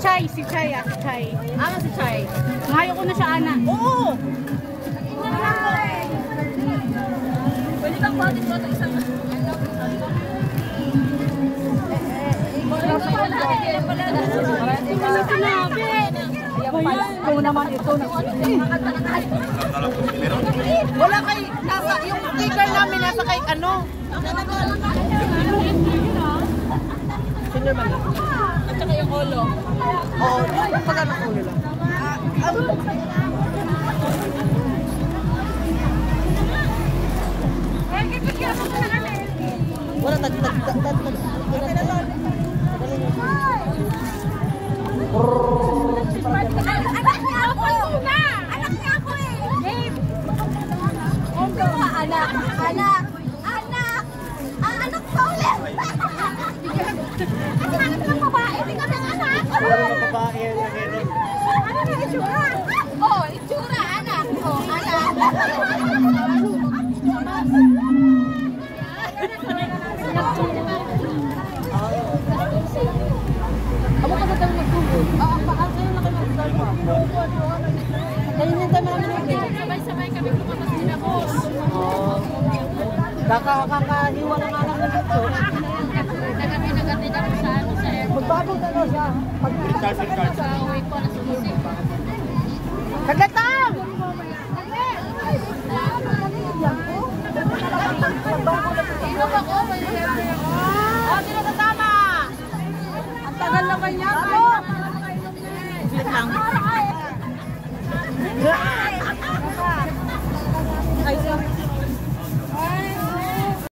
Chay, si Chay. Ano si Chay? Ngayon ko na siya, Ana. Oo! Pwede bang body ko ito isang... Ito naman ito. Wala kay... Nasa, yung sticker namin nasa kay ano? Sino naman? At saka yung ulo. Oo, yung pagano ulo lang. Wala, anak niya ako eh! Name! Anak! Anak pa ulit! Anak ng babae! Hindi kami anak! Ano babae yan? Ano na itsura? Oh, itsura, anak! Oh, anak! Amo ka ba tayo magtulog? Sa'yo na kayo mag-start pa. Ganyan tayo namin. Sabay-sabay kami lumabas din ako. Kakakahiwa ng anak na dito. Nagati ako sa airport. Magbabog na siya. Sa uwi ko na sumusik. Kagatang! Sino ba ko? May libre ako. Sino kasama? Ang tagal naman niya. Split lang. Ay,